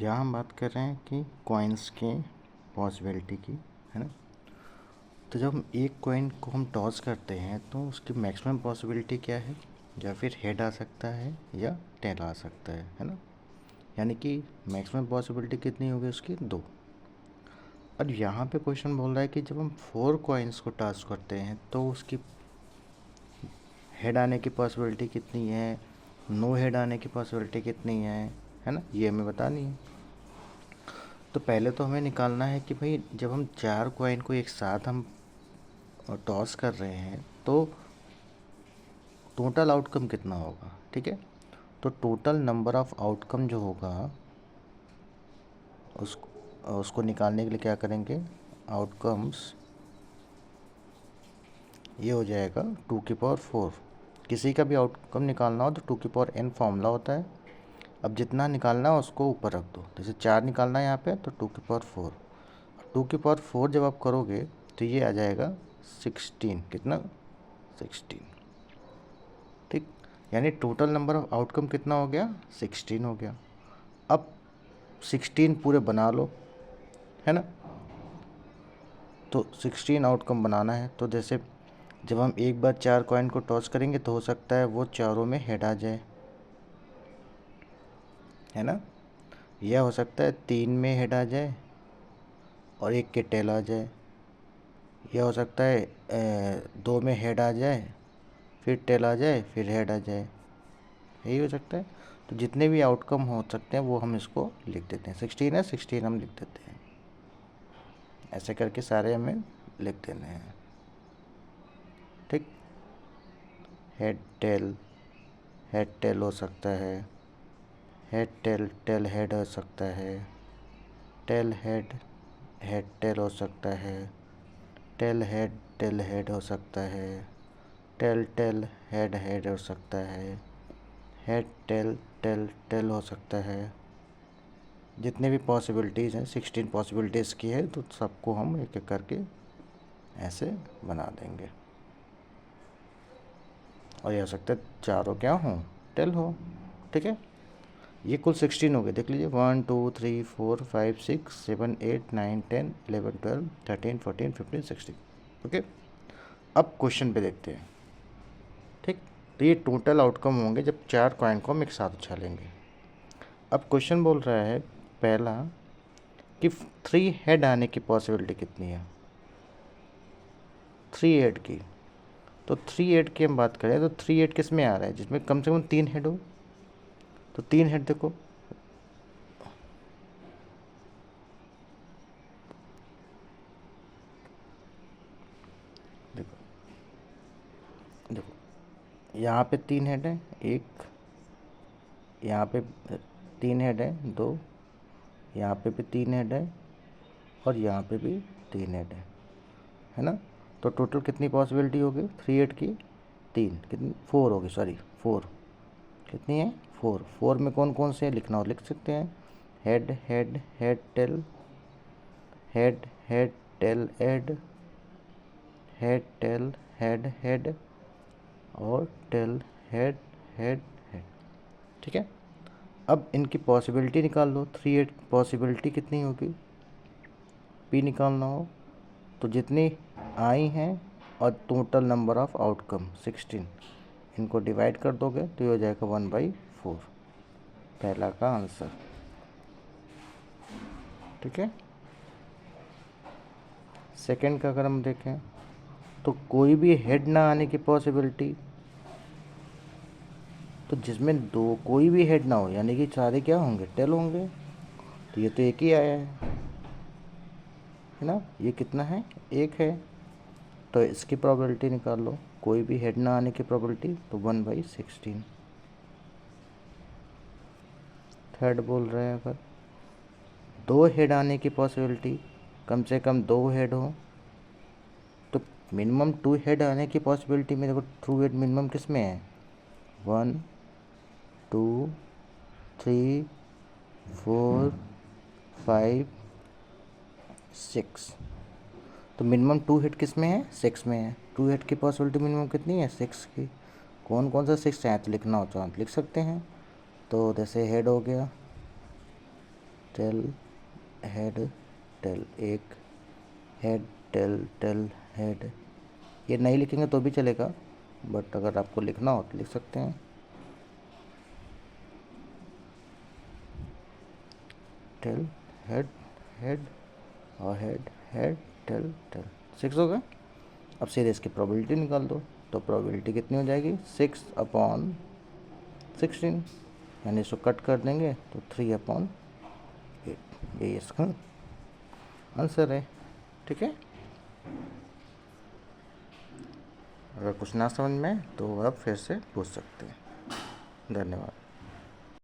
यहाँ हम बात कर रहे हैं कि कॉइन्स के पॉसिबिलिटी की, है ना। तो जब हम एक कॉइन को हम टॉस करते हैं तो उसकी मैक्सिमम पॉसिबिलिटी क्या है, या फिर हेड आ सकता है या टेल आ सकता है ना। यानी कि मैक्सिमम पॉसिबिलिटी कितनी होगी उसकी, 2। और यहाँ पे क्वेश्चन बोल रहा है कि जब हम 4 कॉइन्स को टॉस करते हैं तो उसकी हेड आने की पॉसिबिलिटी कितनी है, नो हेड आने की पॉसिबिलिटी कितनी है ना, ये हमें बतानी है। तो पहले तो हमें निकालना है कि भाई जब हम 4 कॉइन को एक साथ हम टॉस कर रहे हैं तो टोटल आउटकम कितना होगा, ठीक है। तो टोटल नंबर ऑफ आउटकम जो होगा उसको निकालने के लिए क्या करेंगे, आउटकम्स ये हो जाएगा 2⁴। किसी का भी आउटकम निकालना हो तो 2n फॉर्मूला होता है। अब जितना निकालना है उसको ऊपर रख दो, जैसे 4 निकालना है यहाँ पे तो 2⁴। 2⁴ जब आप करोगे तो ये आ जाएगा 16, कितना, 16, ठीक। यानी टोटल नंबर ऑफ आउटकम कितना हो गया, 16 हो गया। अब 16 पूरे बना लो, है ना। तो 16 आउटकम बनाना है तो जैसे जब हम एक बार 4 कॉइन को टॉस करेंगे तो हो सकता है वो चारों में हेड आ जाए, है ना। यह हो सकता है 3 में हेड आ जाए और 1 के टेल आ जाए। यह हो सकता है 2 में हेड आ जाए, फिर टेल आ जाए, फिर हेड आ जाए, यही हो सकता है। तो जितने भी आउटकम हो सकते हैं वो हम इसको लिख देते हैं। 16 है, 16 हम लिख देते हैं। ऐसे करके सारे हमें लिख देने हैं, ठीक। हेड टेल हो सकता है, हेड टेल हेड हो सकता है, टेल हेड टेल हो सकता है, टेल हेड हो सकता है, टेल हेड हो सकता है, हेड टेल हो सकता है। जितने भी पॉसिबिलिटीज़ हैं 16 पॉसिबिलिटीज़ की है, तो सबको हम एक एक करके ऐसे बना देंगे। और ये हो सकता है चारों क्या हों, टेल हो, ठीक है। ये कुल 16 हो गए, देख लीजिए 1 2 3 4 5 6 7 8 9 10 11 12 13 14 15 16, ओके। अब क्वेश्चन पे देखते हैं, ठीक। तो ये टोटल आउटकम होंगे जब 4 कॉइन को हम एक साथ उछालेंगे। अब क्वेश्चन बोल रहा है पहला कि 3 हेड आने की पॉसिबिलिटी कितनी है, 3 हेड की। तो 3 हेड की हम बात करें तो 3 हेड किस में आ रहा है, जिसमें कम से कम 3 हेड हो। तो 3 हेड देखो, देखो देखो यहाँ पे 3 हेड है, एक यहाँ पे 3 हेड है, 2 यहाँ पे भी 3 हेड है, और यहाँ पे भी 3 हेड है ना। तो टोटल कितनी पॉसिबिलिटी होगी 3 हेड की, 3 कितनी, 4 होगी, सॉरी 4, कितनी है 4। 4 में कौन कौन से लिखना हो लिख सकते हैं, हेड टेल टेल हेड और टेल हेड हेड हेड, ठीक है। अब इनकी पॉसिबिलिटी निकाल लो, 3 हेड पॉसिबिलिटी कितनी होगी, पी निकालना हो तो जितनी आई हैं और टोटल नंबर ऑफ आउटकम 16, इनको डिवाइड कर दोगे तो ये हो जाएगा 1/4, पहला का आंसर, ठीक है। सेकंड का अगर हम देखें तो कोई भी हेड ना आने की पॉसिबिलिटी, तो जिसमें कोई भी हेड ना हो यानी कि सारे क्या होंगे, टेल होंगे। तो ये तो एक ही आया है ना, ये कितना है, एक है। तो इसकी प्रोबेबिलिटी निकाल लो, कोई भी हेड ना आने की प्रोबेबिलिटी तो 1/16। थर्ड बोल रहे हैं अगर 2 हेड आने की पॉसिबिलिटी, कम से कम 2 हेड हो, तो मिनिमम 2 हेड आने की पॉसिबिलिटी में देखो, ट्रू हेड मिनिमम किस में है, 1 2 3 4 5 6। तो मिनिमम 2 हेड किस में है, 6 में है। 2 हेड की पॉसिबिलिटी मिनिमम कितनी है, 6 की। कौन कौन सा 6 है तो लिखना हो तो आप लिख सकते हैं। तो जैसे हेड हो गया, टेल, हेड, टेल, एक हेड, टेल, टेल, हेड। ये नहीं लिखेंगे तो भी चलेगा, बट अगर आपको लिखना हो तो लिख सकते हैं। टेल, हेड, हेड और हेड, हेड, टेल, टेल। 6 हो गए। अब सीधे इसकी प्रोबेबिलिटी निकाल दो। तो प्रोबेबिलिटी कितनी हो जाएगी? 6/16, यानी इसको कट कर देंगे तो 3/8। यही इसका आंसर है। ठीक है। अगर कुछ ना समझ में आए तो आप फिर से पूछ सकते हैं। धन्यवाद।